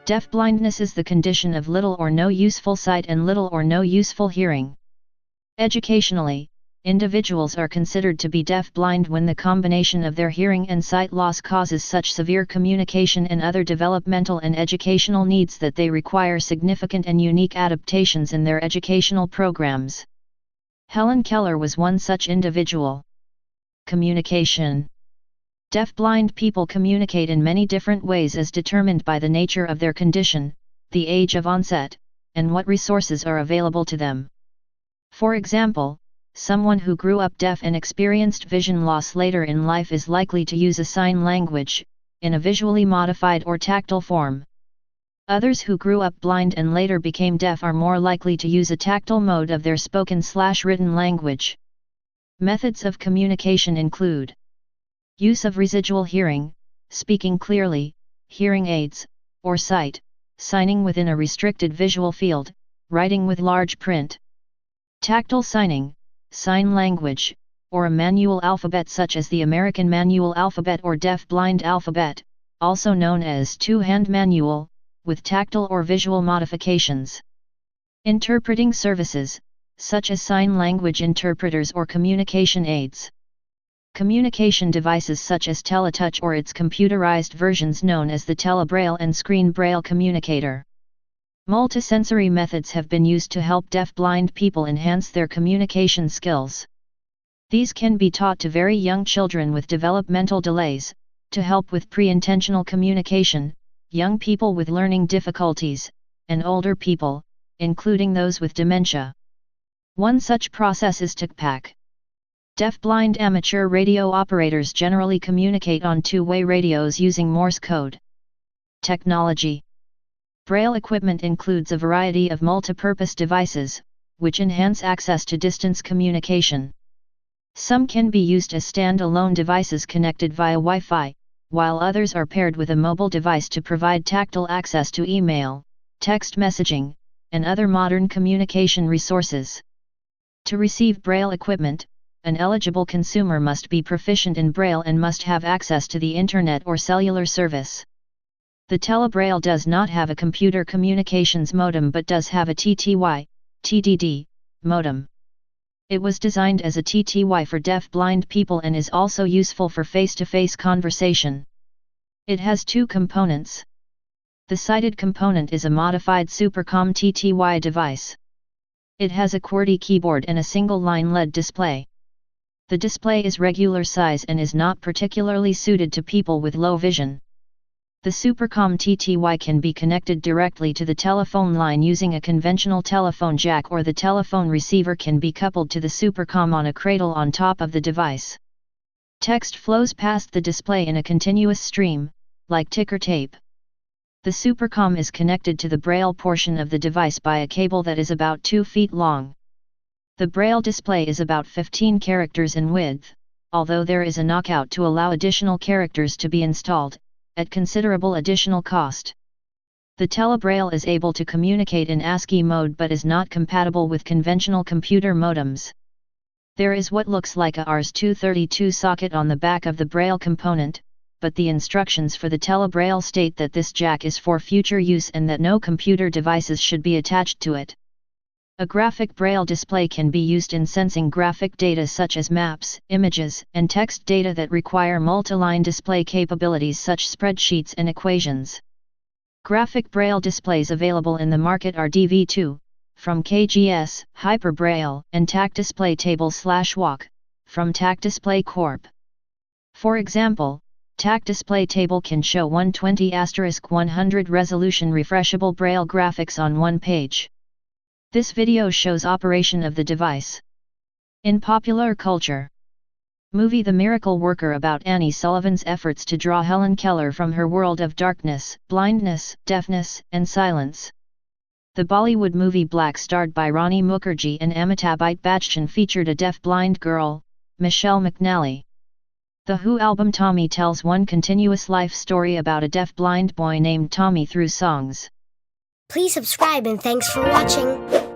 Deafblindness is the condition of little or no useful sight and little or no useful hearing. Educationally, individuals are considered to be deaf-blind when the combination of their hearing and sight loss causes such severe communication and other developmental and educational needs that they require significant and unique adaptations in their educational programs. Helen Keller was one such individual. Communication. Deaf-blind people communicate in many different ways as determined by the nature of their condition, the age of onset, and what resources are available to them. For example, someone who grew up deaf and experienced vision loss later in life is likely to use a sign language, in a visually modified or tactile form. Others who grew up blind and later became deaf are more likely to use a tactile mode of their spoken/written language. Methods of communication include use of residual hearing, speaking clearly, hearing aids, or sight, signing within a restricted visual field, writing with large print. Tactile signing, sign language, or a manual alphabet such as the American Manual Alphabet or Deaf-Blind Alphabet, also known as two-hand manual, with tactile or visual modifications. Interpreting services, such as sign language interpreters or communication aids. Communication devices such as Teletouch or its computerized versions known as the Telebraille and Screen Braille communicator. Multisensory methods have been used to help deaf-blind people enhance their communication skills. These can be taught to very young children with developmental delays, to help with pre-intentional communication, young people with learning difficulties, and older people, including those with dementia. One such process is TalkBack. Deaf-blind amateur radio operators generally communicate on two-way radios using Morse code. Technology. Braille equipment includes a variety of multipurpose devices, which enhance access to distance communication. Some can be used as stand-alone devices connected via Wi-Fi, while others are paired with a mobile device to provide tactile access to email, text messaging, and other modern communication resources. To receive Braille equipment, an eligible consumer must be proficient in Braille and must have access to the Internet or cellular service. The Telebraille does not have a computer communications modem but does have a TTY, TDD, modem. It was designed as a TTY for deaf-blind people and is also useful for face-to-face conversation. It has two components. The sighted component is a modified Supercom TTY device. It has a QWERTY keyboard and a single-line LED display. The display is regular size and is not particularly suited to people with low vision. The Supercom TTY can be connected directly to the telephone line using a conventional telephone jack, or the telephone receiver can be coupled to the Supercom on a cradle on top of the device. Text flows past the display in a continuous stream, like ticker tape. The Supercom is connected to the Braille portion of the device by a cable that is about 2 feet long. The Braille display is about 15 characters in width, although there is a knockout to allow additional characters to be installed, at considerable additional cost. The Telebraille is able to communicate in ASCII mode but is not compatible with conventional computer modems. There is what looks like a RS-232 socket on the back of the Braille component, but the instructions for the Telebraille state that this jack is for future use and that no computer devices should be attached to it. A graphic Braille display can be used in sensing graphic data such as maps, images, and text data that require multi-line display capabilities such as spreadsheets and equations. Graphic Braille displays available in the market are DV2, from KGS, Hyper Braille, and TAC Display Table/Walk, from TAC Display Corp. For example, TAC Display Table can show 120*100 resolution refreshable Braille graphics on one page. This video shows operation of the device. In popular culture. Movie The Miracle Worker about Annie Sullivan's efforts to draw Helen Keller from her world of darkness, blindness, deafness, and silence. The Bollywood movie Black, starred by Rani Mukherjee and Amitabh Bachchan, featured a deaf-blind girl, Michelle McNally. The Who album Tommy tells one continuous life story about a deaf-blind boy named Tommy through songs. Please subscribe and thanks for watching.